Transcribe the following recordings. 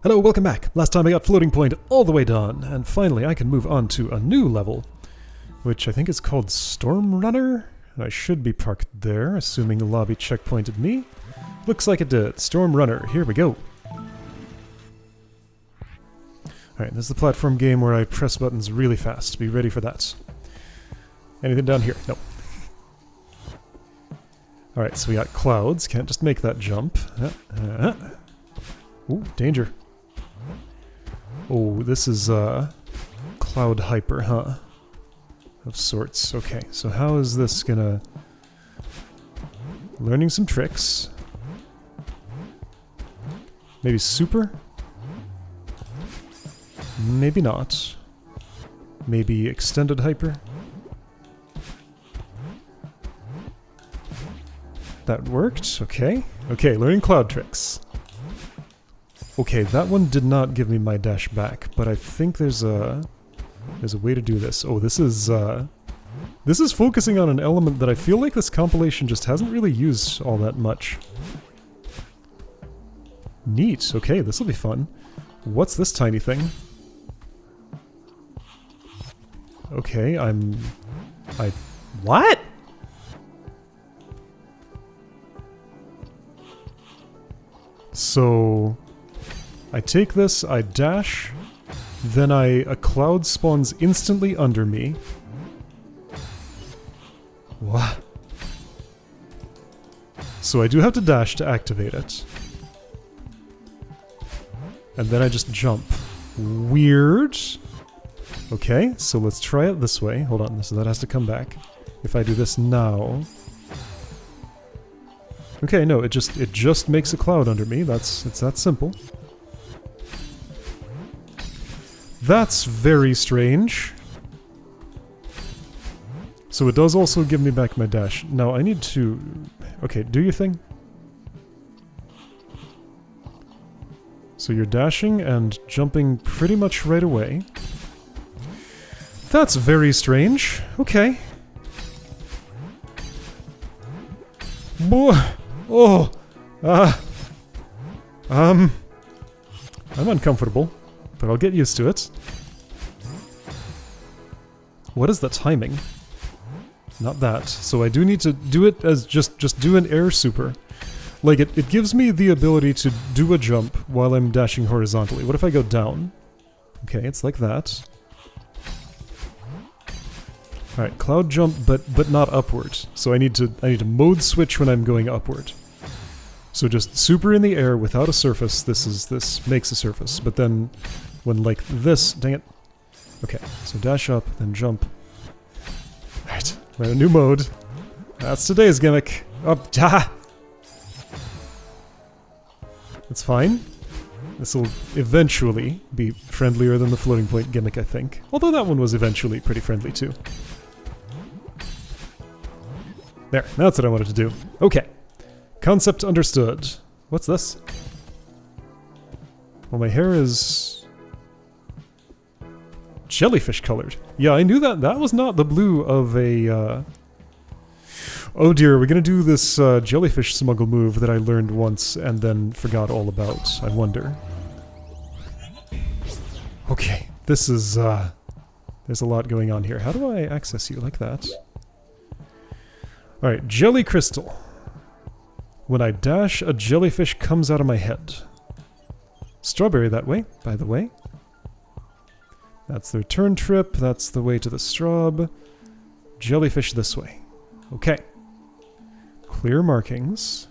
Hello, welcome back. Last time I got floating point all the way done, and finally I can move on to a new level, which I think is called Storm Runner, and I should be parked there, assuming the lobby checkpointed me. Looks like it did. Storm Runner, here we go. Alright, this is the platform game where I press buttons really fast. Be ready for that. Anything down here? No. Alright, so we got clouds. Can't just make that jump. Ooh, danger. Oh, this is cloud hyper, huh? Of sorts. Okay, so how is this gonna... Learning some tricks. Maybe super? Maybe not. Maybe extended hyper? That worked, okay. Okay, learning cloud tricks. Okay, that one did not give me my dash back, but I think there's a way to do this. Oh, this is focusing on an element that I feel like this compilation just hasn't really used all that much. Neat, okay, this will be fun. What's this tiny thing? Okay, what? So... I take this, I dash, then a cloud spawns instantly under me. What? So I do have to dash to activate it. And then I just jump. Weird. Okay, so let's try it this way. Hold on, so that has to come back. If I do this now... Okay, no, it just makes a cloud under me. It's that simple. That's very strange. So it does also give me back my dash. Now I need to... Okay, do your thing. So you're dashing and jumping pretty much right away. That's very strange. Okay. Oh! I'm uncomfortable. But I'll get used to it. What is the timing? Not that. So I do need to do it as just do an air super. Like, it gives me the ability to do a jump while I'm dashing horizontally. What if I go down? Okay, it's like that. Alright, cloud jump, but not upward. So I need to mode switch when I'm going upward. So just super in the air without a surface, this makes a surface. But then when like this, dang it. Okay, so dash up, then jump. Alright, we're in a new mode. That's today's gimmick. Up, It's fine. This will eventually be friendlier than the floating point gimmick, I think. Although that one was eventually pretty friendly too. There, that's what I wanted to do. Okay. Concept understood. What's this? Well, my hair is... jellyfish colored. Yeah, I knew that. That was not the blue of a, Oh dear, we're gonna do this jellyfish smuggle move that I learned once and then forgot all about. I wonder. Okay, this is, there's a lot going on here. How do I access you like that? Alright, jelly crystal. When I dash, a jellyfish comes out of my head. Strawberry that way, by the way. That's the return trip, that's the way to the straub. Jellyfish this way. Okay. Clear markings.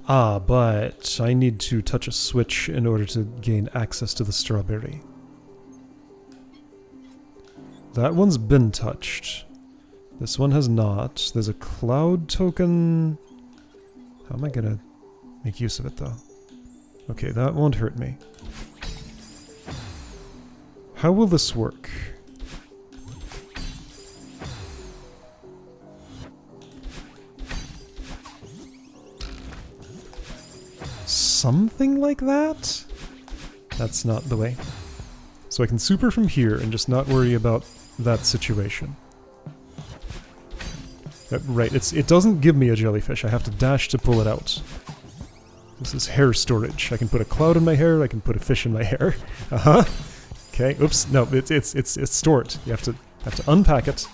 Ah, but I need to touch a switch in order to gain access to the strawberry. That one's been touched. This one has not. There's a cloud token. How am I gonna make use of it, though? Okay, that won't hurt me. How will this work? Something like that? That's not the way. So I can super from here and just not worry about that situation. Right, it doesn't give me a jellyfish. I have to dash to pull it out. This is hair storage. I can put a cloud in my hair, I can put a fish in my hair. Uh-huh. Okay, oops, no, it's stored. You have to unpack it.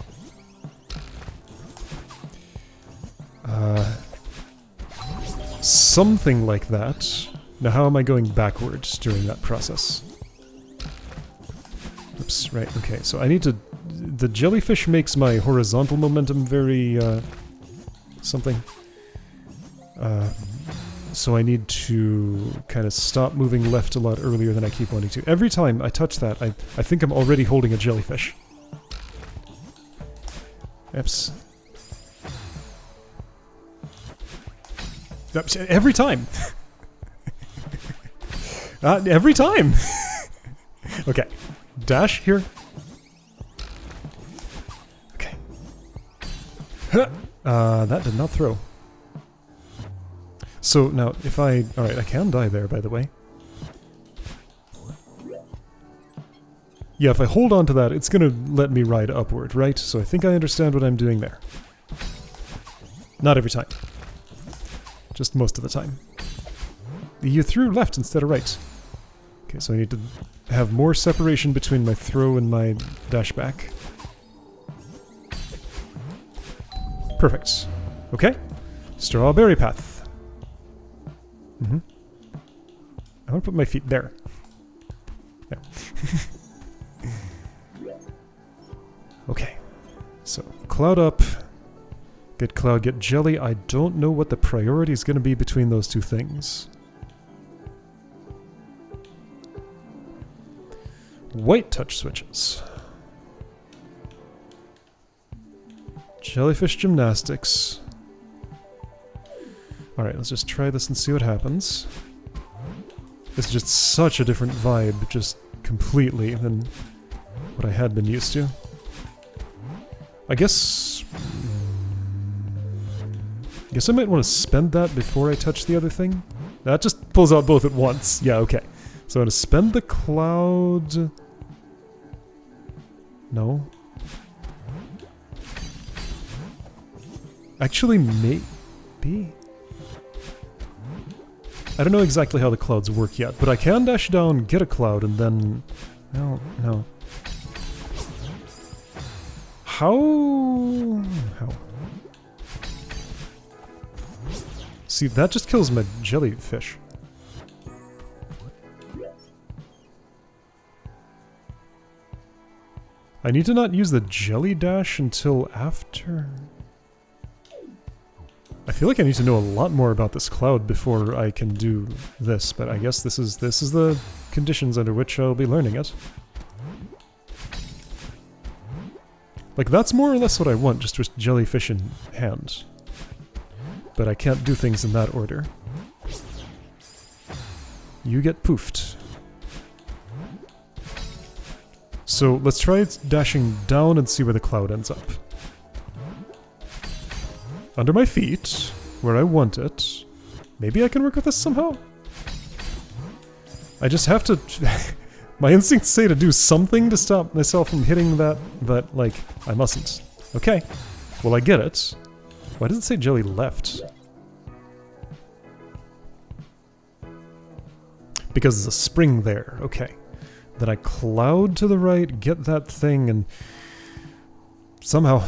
Something like that. Now how am I going backwards during that process? Oops, right, okay, so I need to... The jellyfish makes my horizontal momentum very, something. So I need to kind of stop moving left a lot earlier than I keep wanting to. Every time I touch that, I think I'm already holding a jellyfish. Oops. Every time! Every time! Okay. Dash here. Okay. That did not throw. So now, if I... Alright, I can die there, by the way. Yeah, if I hold on to that, it's gonna let me ride upward, right? So I think I understand what I'm doing there. Not every time. Just most of the time. You threw left instead of right. Okay, so I need to have more separation between my throw and my dash back. Perfect. Okay. Strawberry path. Mm-hmm. I want to put my feet there. Yeah. Okay. So, cloud up. Get cloud, get jelly. I don't know what the priority is going to be between those two things. White touch switches. Jellyfish gymnastics. Alright, let's just try this and see what happens. It's just such a different vibe, just completely, than what I had been used to. I guess I might want to spend that before I touch the other thing. That just pulls out both at once. Yeah, okay. So I'm going to spend the cloud... No. Actually, maybe? I don't know exactly how the clouds work yet, but I can dash down, get a cloud, and then... Well, no. How? See, that just kills my jellyfish. I need to not use the jelly dash until after... I feel like I need to know a lot more about this cloud before I can do this, but I guess this is the conditions under which I'll be learning it. Like, that's more or less what I want, just jellyfish in hand. But I can't do things in that order. You get poofed. So let's try dashing down and see where the cloud ends up. Under my feet, where I want it. Maybe I can work with this somehow? I just have to... My instincts say to do something to stop myself from hitting that, but, like, I mustn't. Okay. Well, I get it. Why does it say jelly left? Because there's a spring there. Okay. Then I cloud to the right, get that thing, and... somehow,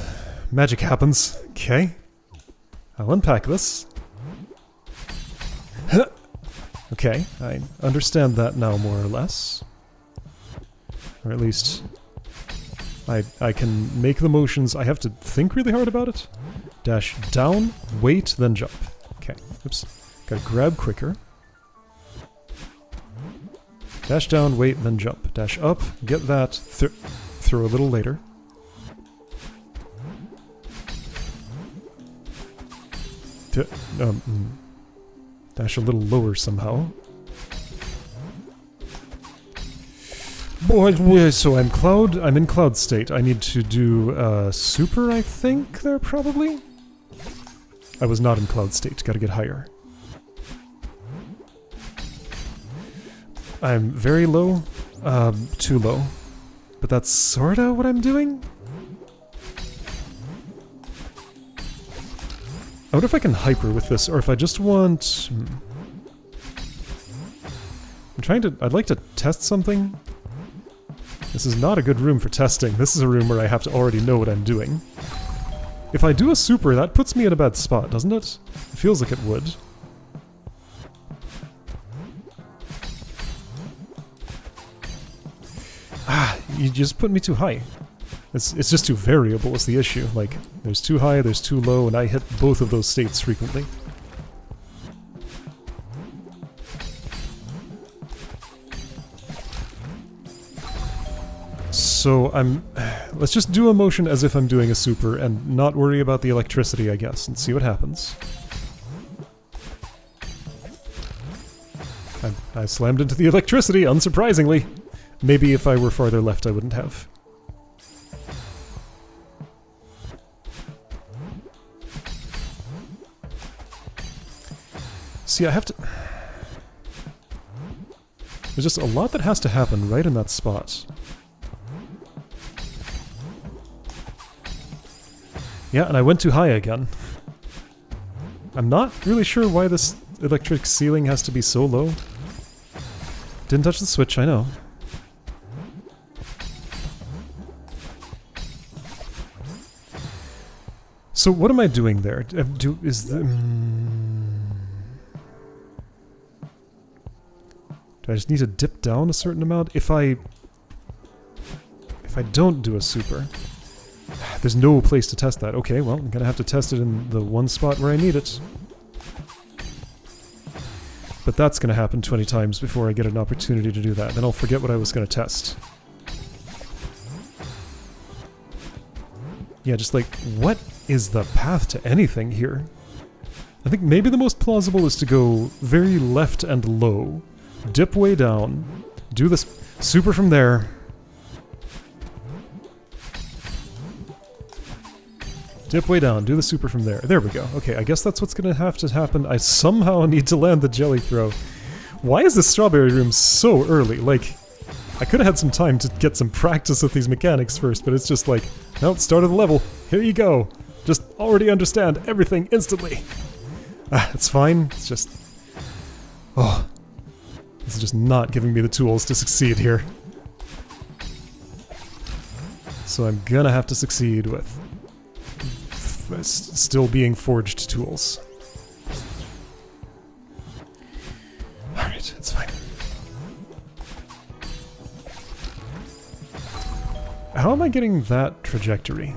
magic happens. Okay. I'll unpack this. Okay, I understand that now more or less. Or at least... I can make the motions. I have to think really hard about it. Dash down, wait, then jump. Okay, oops. Gotta grab quicker. Dash down, wait, then jump. Dash up, get that, throw a little later. Dash a little lower somehow. Boy, so I'm in cloud state. I need to do super, I think, there probably? I was not in cloud state, gotta get higher. I'm very low, too low. But that's sorta what I'm doing? I wonder if I can hyper with this, or if I just want... I'd like to test something. This is not a good room for testing. This is a room where I have to already know what I'm doing. If I do a super, that puts me in a bad spot, doesn't it? It feels like it would. Ah, you just put me too high. It's just too variable is the issue. Like, there's too high, there's too low, and I hit both of those states frequently. So let's just do a motion as if I'm doing a super and not worry about the electricity, I guess, and see what happens. I slammed into the electricity, unsurprisingly. Maybe if I were farther left I wouldn't have. See, I have to... There's just a lot that has to happen right in that spot. Yeah, and I went too high again. I'm not really sure why this electric ceiling has to be so low. Didn't touch the switch, I know. So what am I doing there? Do I just need to dip down a certain amount? If I don't do a super... There's no place to test that. Okay, well, I'm gonna have to test it in the one spot where I need it. But that's gonna happen 20 times before I get an opportunity to do that. Then I'll forget what I was gonna test. Yeah, just like, what is the path to anything here? I think maybe the most plausible is to go very left and low, dip way down, do this super from there, dip way down, do the super from there. There we go. Okay, I guess that's what's gonna have to happen. I somehow need to land the jelly throw. Why is this strawberry room so early? Like, I could have had some time to get some practice with these mechanics first, but it's just like, nope, start of the level. Here you go. Just already understand everything instantly. It's fine. It's just... Oh. This is just not giving me the tools to succeed here. So I'm gonna have to succeed with... still being forged tools. Alright, it's fine. How am I getting that trajectory?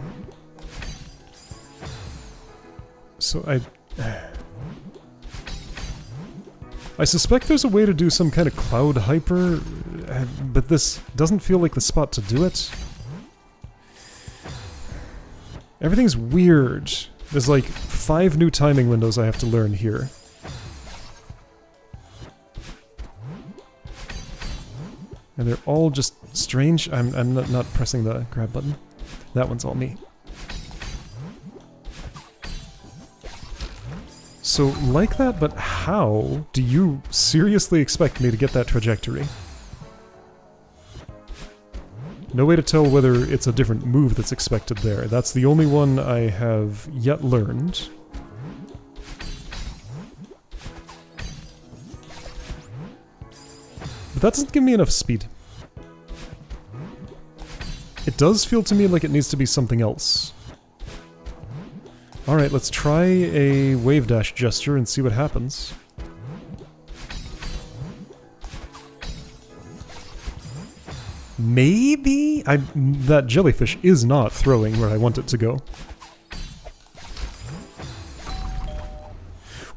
So I suspect there's a way to do some kind of cloud hyper, but this doesn't feel like the spot to do it. Everything's weird. There's like 5 new timing windows I have to learn here. And they're all just strange. I'm not pressing the grab button. That one's all me. So, like that, but how do you seriously expect me to get that trajectory? No way to tell whether it's a different move that's expected there. That's the only one I have yet learned. But that doesn't give me enough speed. It does feel to me like it needs to be something else. Alright, let's try a wave dash gesture and see what happens. Maybe? That jellyfish is not throwing where I want it to go.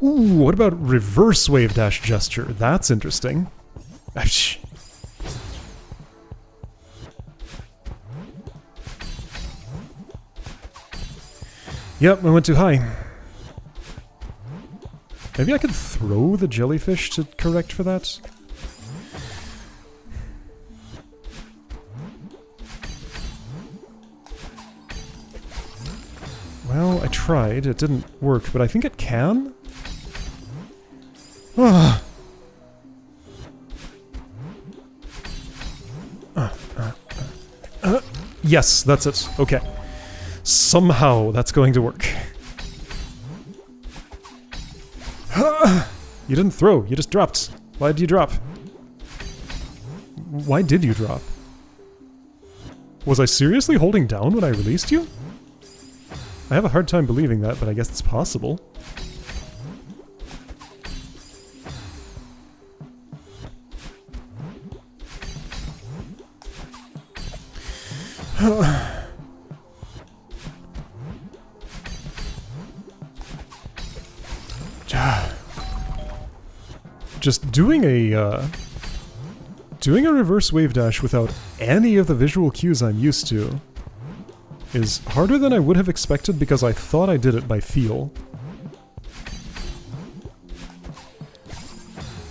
Ooh, what about reverse wave dash gesture? That's interesting. Yep, I went too high. Maybe I could throw the jellyfish to correct for that? Well, I tried. It didn't work, but I think it can? Yes, that's it. Okay. Somehow that's going to work. You didn't throw, you just dropped. Why did you drop? Why did you drop? Was I seriously holding down when I released you? I have a hard time believing that, but I guess it's possible. Just doing a reverse wave dash without any of the visual cues I'm used to is harder than I would have expected because I thought I did it by feel.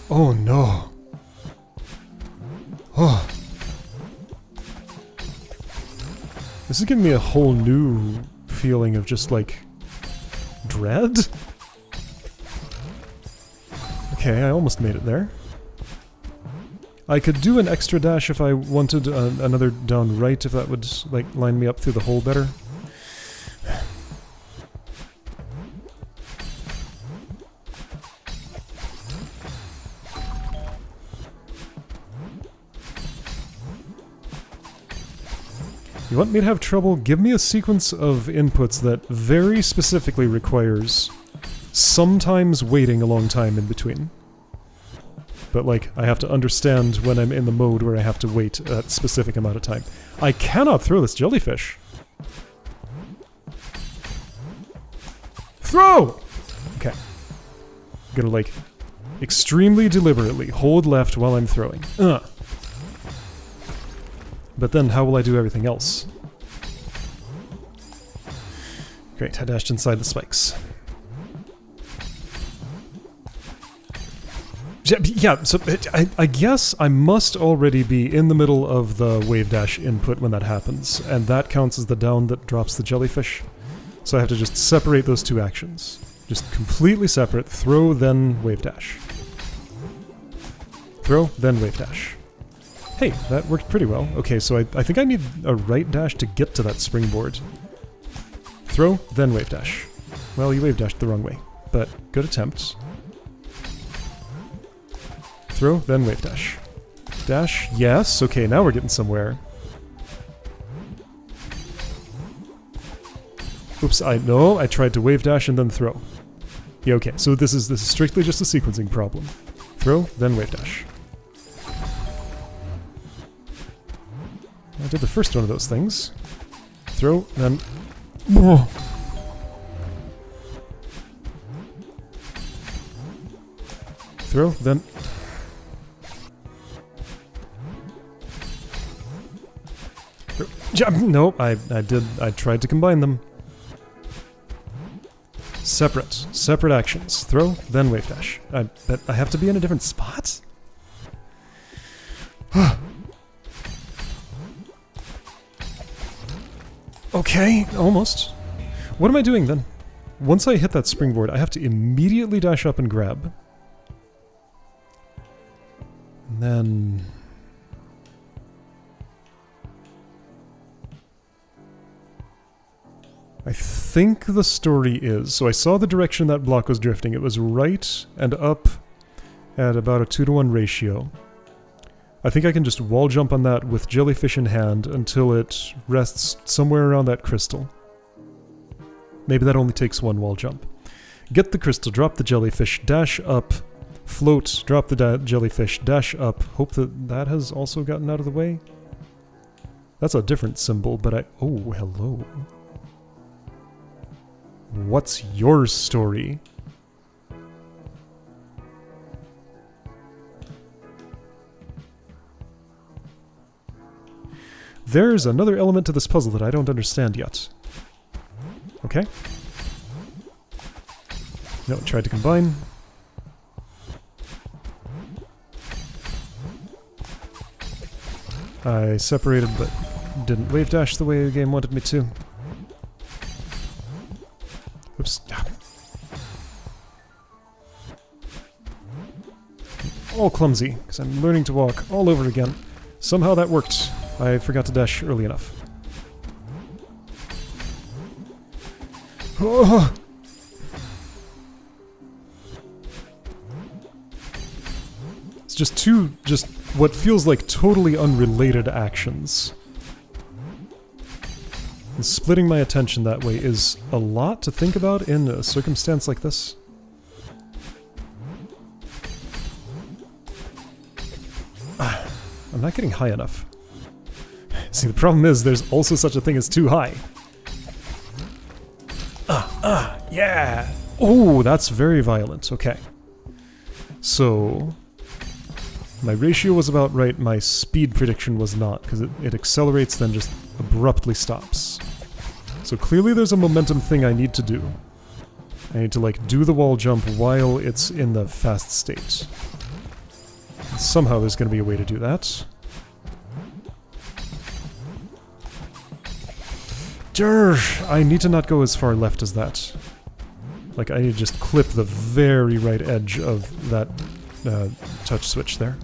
Oh no. Oh. This is giving me a whole new feeling of just like dread. Okay, I almost made it there. I could do an extra dash if I wanted another down right, if that would like line me up through the hole better. You want me to have trouble? Give me a sequence of inputs that very specifically requires sometimes waiting a long time in between. But, like, I have to understand when I'm in the mode where I have to wait a specific amount of time. I cannot throw this jellyfish! Throw! Okay. I'm gonna, like, extremely deliberately hold left while I'm throwing. But then how will I do everything else? Great, I dashed inside the spikes. Yeah, so I guess I must already be in the middle of the wave dash input when that happens, and that counts as the down that drops the jellyfish. So I have to just separate those two actions. Just completely separate, throw, then wave dash. Throw, then wave dash. Hey, that worked pretty well. Okay, so I think I need a right dash to get to that springboard. Throw, then wave dash. Well, you wave dashed the wrong way, but good attempt. Throw, then wave dash. Dash, yes. Okay, now we're getting somewhere. Oops, I tried to wave dash and then throw. Yeah, okay, so this is strictly just a sequencing problem. Throw, then wave dash. I did the first one of those things. Throw, then... Throw, then... No, I tried to combine them. Separate actions. Throw, then wave dash. I bet I have to be in a different spot? Okay, almost. What am I doing then? Once I hit that springboard, I have to immediately dash up and grab. And then... I think the story is, so I saw the direction that block was drifting. It was right and up at about a 2-to-1 ratio. I think I can just wall jump on that with jellyfish in hand until it rests somewhere around that crystal. Maybe that only takes one wall jump. Get the crystal, drop the jellyfish, dash up, float, drop the jellyfish, dash up. Hope that has also gotten out of the way. That's a different symbol, but oh, hello. What's your story? There's another element to this puzzle that I don't understand yet. Okay. No, tried to combine. I separated but didn't wave dash the way the game wanted me to. Oops. All clumsy, because I'm learning to walk all over again. Somehow that worked. I forgot to dash early enough. Oh. just two, just what feels like totally unrelated actions. And splitting my attention that way is a lot to think about in a circumstance like this. I'm not getting high enough. See, the problem is there's also such a thing as too high. Yeah! Oh, that's very violent. Okay. So, my ratio was about right, my speed prediction was not, because it accelerates then just abruptly stops. So clearly there's a momentum thing I need to do. I need to like do the wall jump while it's in the fast state. Somehow there's going to be a way to do that. I need to not go as far left as that. Like, I need to just clip the very right edge of that touch switch there.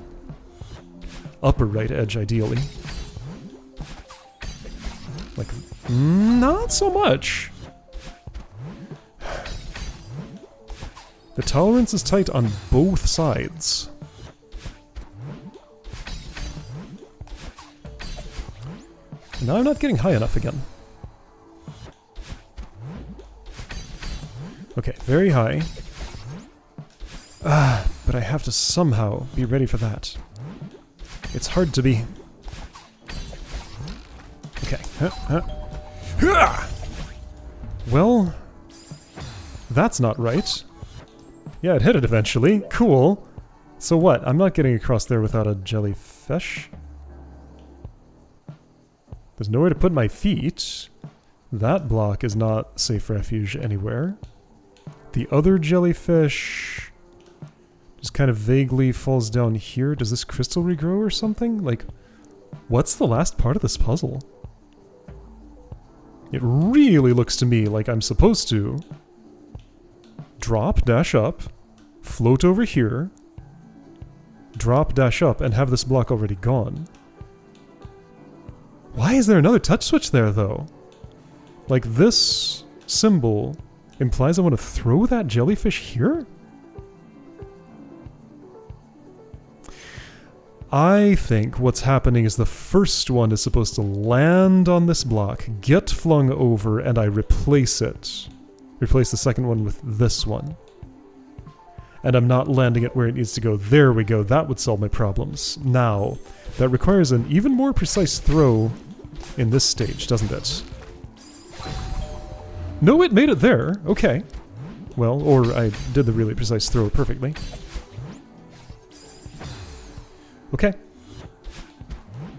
Upper right edge, ideally. Like, not so much. The tolerance is tight on both sides. And now I'm not getting high enough again. Okay, very high. But I have to somehow be ready for that. It's hard to be... Okay. Well, that's not right. Yeah, it hit it eventually. Cool. So what? I'm not getting across there without a jellyfish. There's nowhere to put my feet. That block is not safe refuge anywhere. The other jellyfish just kind of vaguely falls down here. Does this crystal regrow or something? Like, what's the last part of this puzzle? It really looks to me like I'm supposed to drop, dash up, float over here, drop, dash up, and have this block already gone. Why is there another touch switch there, though? Like, this symbol implies I want to throw that jellyfish here? I think what's happening is the first one is supposed to land on this block, get flung over, and I replace it. Replace the second one with this one. And I'm not landing it where it needs to go. There we go, that would solve my problems. Now, that requires an even more precise throw in this stage, doesn't it? No, it made it there. Okay. Well, or I did the really precise throw perfectly. Okay.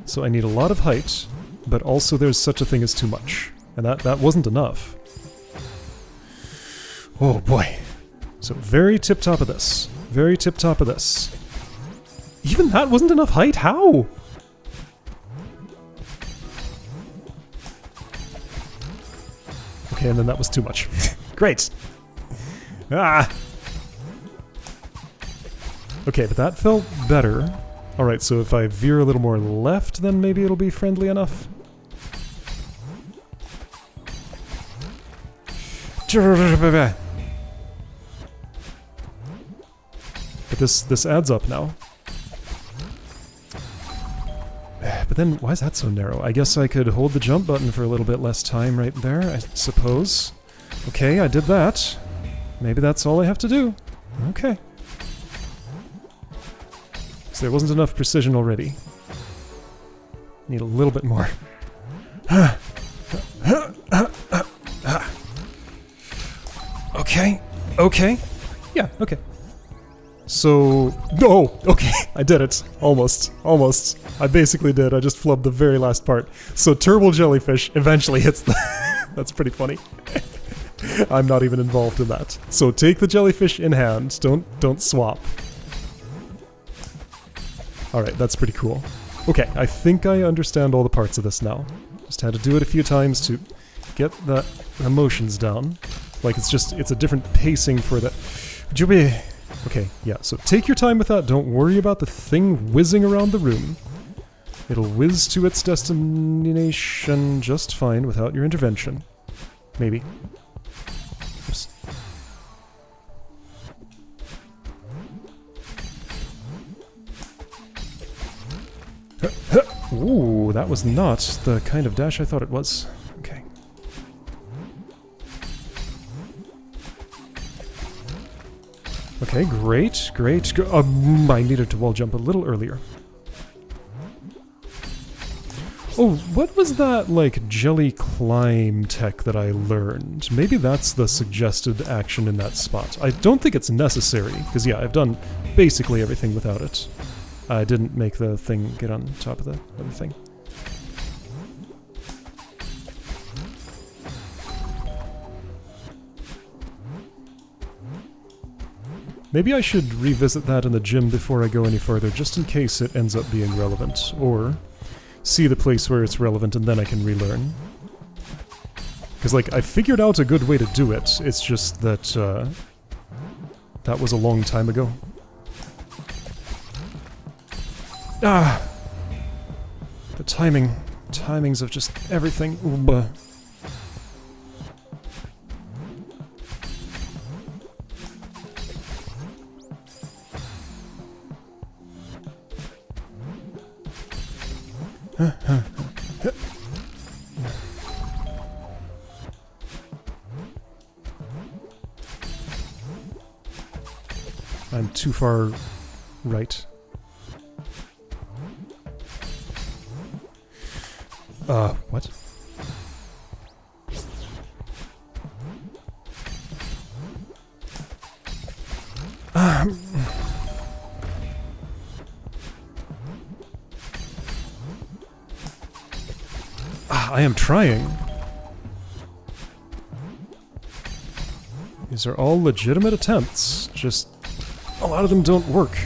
So I need a lot of height, but also there's such a thing as too much. And that wasn't enough. Oh boy. So very tip-top of this. Very tip-top of this. Even that wasn't enough height? How? Okay, and then that was too much. Great! Ah! Okay, but that felt better. Alright, so if I veer a little more left, then maybe it'll be friendly enough. But this adds up now. But then, why is that so narrow? I guess I could hold the jump button for a little bit less time right there, I suppose. Okay, I did that. Maybe that's all I have to do. Okay. So there wasn't enough precision already. Need a little bit more. Okay. Okay. Yeah, okay. So... No! Okay, I did it. Almost. Almost. I basically did. I just flubbed the very last part. So Turbo Jellyfish eventually hits the... That's pretty funny. I'm not even involved in that. So take the jellyfish in hand. Don't swap. Alright, that's pretty cool. Okay, I think I understand all the parts of this now. Just had to do it a few times to get the emotions down. Like, it's a different pacing for that. Would you be... Okay, yeah, so take your time with that. Don't worry about the thing whizzing around the room. It'll whiz to its destination just fine without your intervention. Maybe. Oops. Ooh, that was not the kind of dash I thought it was. Okay. Okay, great, great. I needed to wall jump a little earlier. Oh, what was that, like, jelly climb tech that I learned? Maybe that's the suggested action in that spot. I don't think it's necessary, because yeah, I've done basically everything without it. I didn't make the thing get on top of the other thing. Maybe I should revisit that in the gym before I go any further, just in case it ends up being relevant, or see the place where it's relevant and then I can relearn. Because, like, I figured out a good way to do it, it's just that, that was a long time ago. Ah! The timings of just everything. Ooh, I'm too far right. What? I am trying. These are all legitimate attempts, just a lot of them don't work.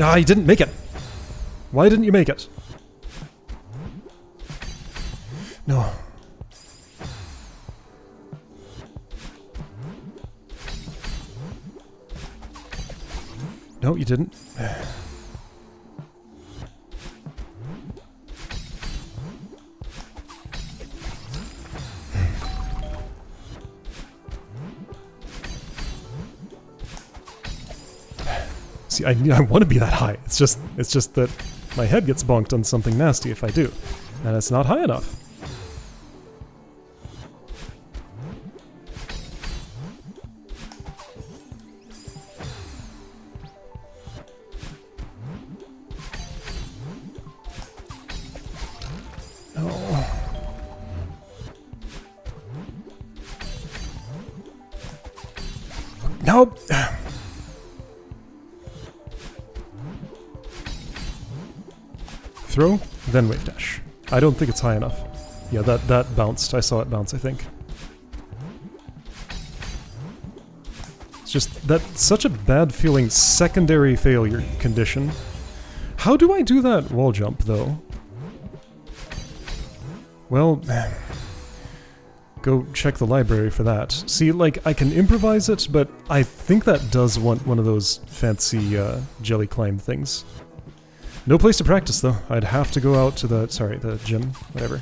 Ah, you didn't make it. Why didn't you make it? No. No, you didn't. See, I want to be that high. It's just that my head gets bonked on something nasty if I do, and it's not high enough. Nope. Throw, then wave dash. I don't think it's high enough. Yeah, that bounced. I saw it bounce, I think. It's just that's such a bad feeling secondary failure condition. How do I do that wall jump, though? Well, go check the library for that. See, like, I can improvise it, but I think that does want one of those fancy jelly climb things. No place to practice, though. I'd have to go out to the gym, whatever.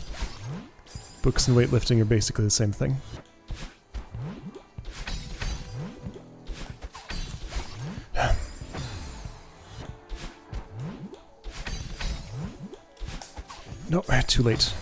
Books and weightlifting are basically the same thing. No, too late.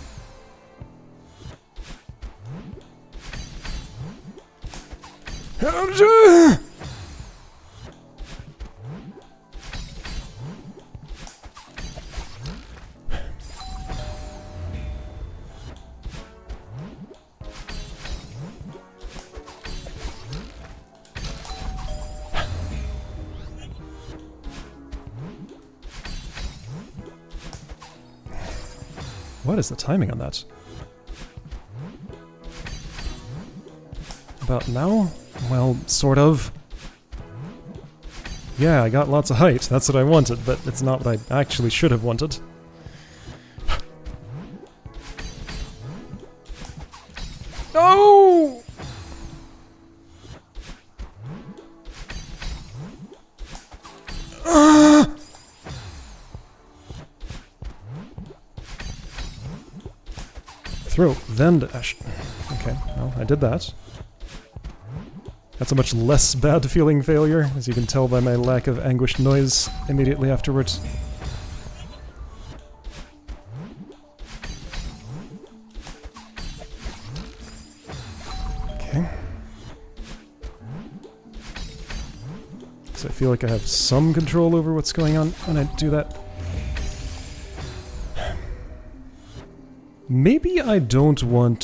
What is the timing on that? About now? Well, sort of. Yeah, I got lots of height. That's what I wanted, but it's not what I actually should have wanted. No! Throw, then dash. Okay, well, I did that. That's a much less bad feeling failure, as you can tell by my lack of anguished noise immediately afterwards. Okay. So I feel like I have some control over what's going on when I do that. Maybe I don't want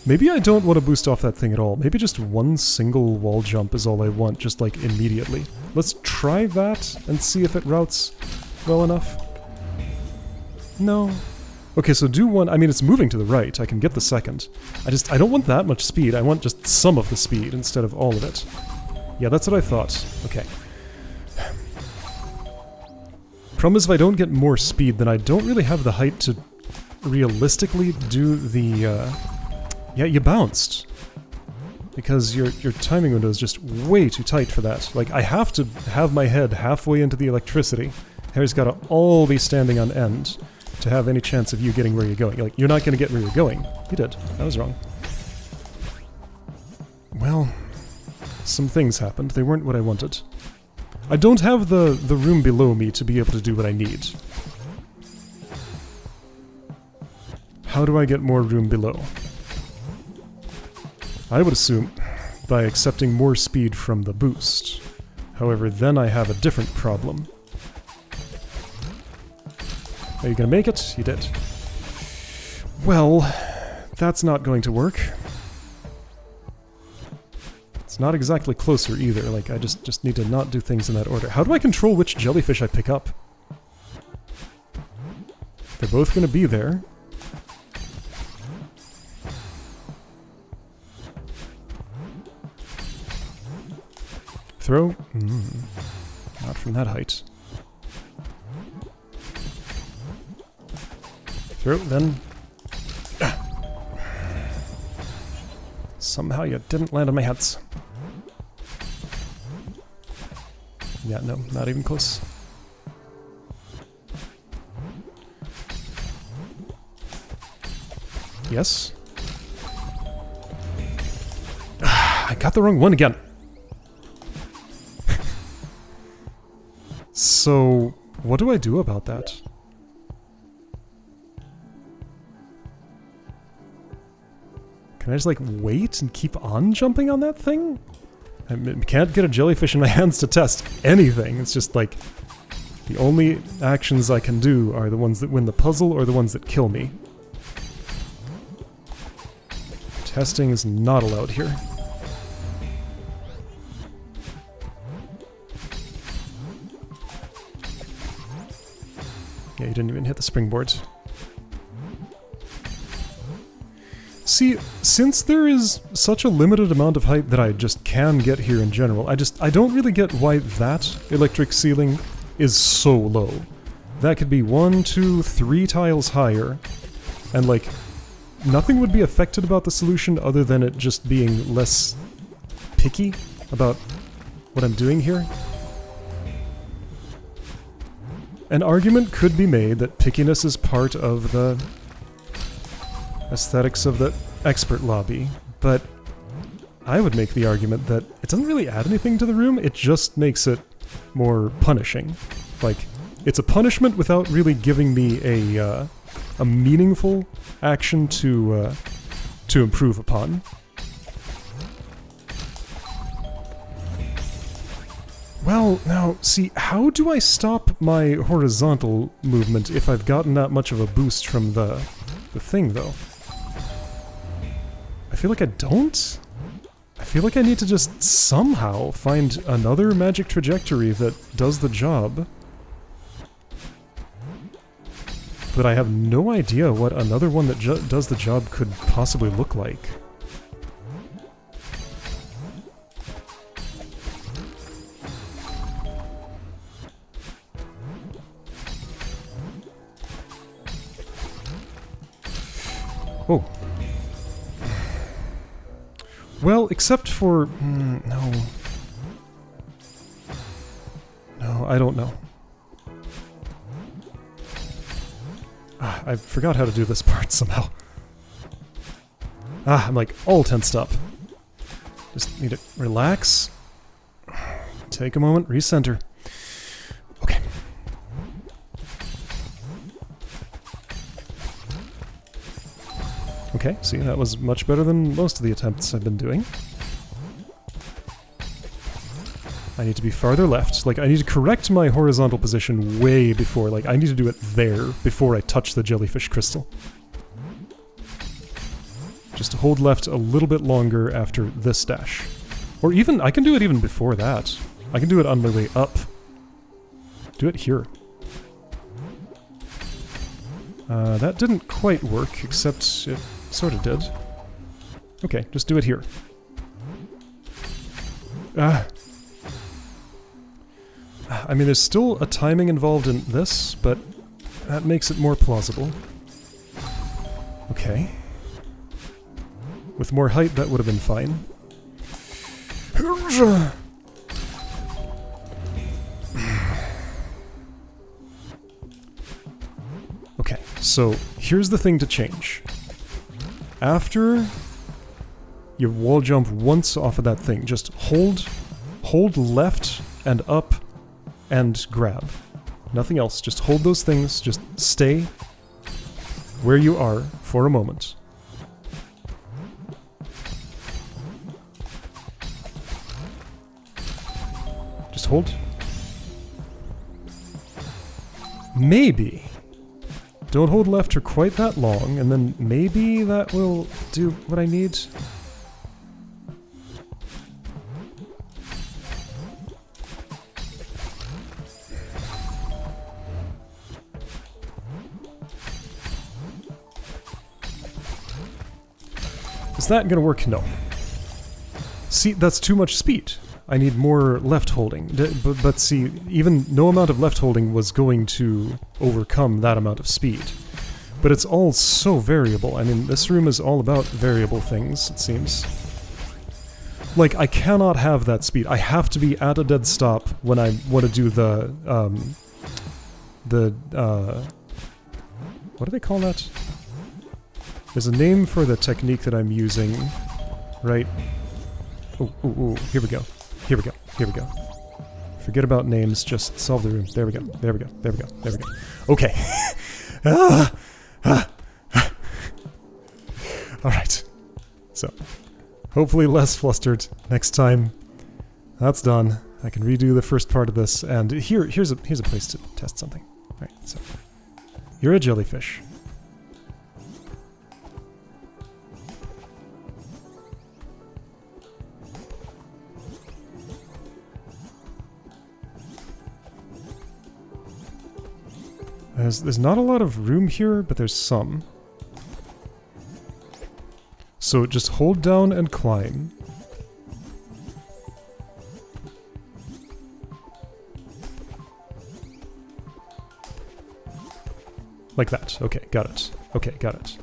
to boost off that thing at all. Maybe just one single wall jump is all I want, just like immediately. Let's try that and see if it routes well enough. No. Okay, so do one. I mean, it's moving to the right. I can get the second. I don't want that much speed. I want just some of the speed instead of all of it. Yeah, that's what I thought. Okay. Problem is, if I don't get more speed, then I don't really have the height to realistically do the, yeah, you bounced. Because your timing window is just way too tight for that. Like, I have to have my head halfway into the electricity. Hair's gotta all be standing on end to have any chance of you getting where you're going. Like, you're not gonna get where you're going. You did. I was wrong. Well, some things happened. They weren't what I wanted. I don't have the room below me to be able to do what I need. How do I get more room below? I would assume by accepting more speed from the boost. However, then I have a different problem. Are you gonna make it? You did. Well, that's not going to work. It's not exactly closer either. Like, I just need to not do things in that order. How do I control which jellyfish I pick up? They're both gonna be there. Throw? Not from that height. Throw, then... Somehow you didn't land on my heads. Yeah, no, not even close. Yes? I got the wrong one again! So, what do I do about that? Can I just, like, wait and keep on jumping on that thing? I can't get a jellyfish in my hands to test anything. It's just, like, the only actions I can do are the ones that win the puzzle or the ones that kill me. Testing is not allowed here. Yeah, you didn't even hit the springboard. See, since there is such a limited amount of height that I just can get here in general, I don't really get why that electric ceiling is so low. That could be 1, 2, 3 tiles higher, and like, nothing would be affected about the solution other than it just being less picky about what I'm doing here. An argument could be made that pickiness is part of the aesthetics of the expert lobby, but I would make the argument that it doesn't really add anything to the room, it just makes it more punishing. Like, it's a punishment without really giving me a meaningful action to improve upon. Well, now, see, how do I stop my horizontal movement if I've gotten that much of a boost from the thing, though? I feel like I don't? I feel like I need to just somehow find another magic trajectory that does the job. But I have no idea what another one that does the job could possibly look like. Oh. Well, except for... no. No, I don't know. I forgot how to do this part somehow. I'm like all tensed up. Just need to relax. Take a moment, recenter. Okay. Okay, see, that was much better than most of the attempts I've been doing. I need to be farther left. Like, I need to correct my horizontal position way before, like, I need to do it there before I touch the jellyfish crystal. Just hold left a little bit longer after this dash. Or even, I can do it even before that. I can do it on my way up. Do it here. That didn't quite work, except it sort of did. Okay, just do it here. I mean, there's still a timing involved in this, but that makes it more plausible. Okay. With more height, that would have been fine. Okay, so here's the thing to change. After you wall jump once off of that thing, just hold left and up and grab. Nothing else, just hold those things, just stay where you are for a moment. Just hold. Maybe. Don't hold left for quite that long, and then maybe that will do what I need. Is that gonna work? No. See, that's too much speed. I need more left holding. But see, even no amount of left holding was going to overcome that amount of speed. But it's all so variable. I mean, this room is all about variable things, it seems. Like, I cannot have that speed. I have to be at a dead stop when I want to do the what do they call that? There's a name for the technique that I'm using, right? Ooh, here we go. Here we go. Here we go. Forget about names, just solve the room. There we go. There we go. There we go. There we go. Okay. Alright. So, hopefully less flustered next time. That's done. I can redo the first part of this, and here's a place to test something. Alright, so you're a jellyfish. There's not a lot of room here, but there's some. So just hold down and climb. Like that. Okay, got it. Okay, got it.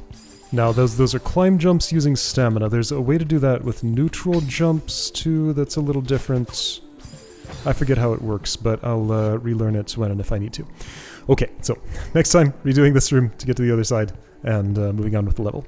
Now those are climb jumps using stamina. There's a way to do that with neutral jumps too that's a little different. I forget how it works, but I'll relearn it when and if I need to. Okay, so next time, redoing this room to get to the other side, and moving on with the level.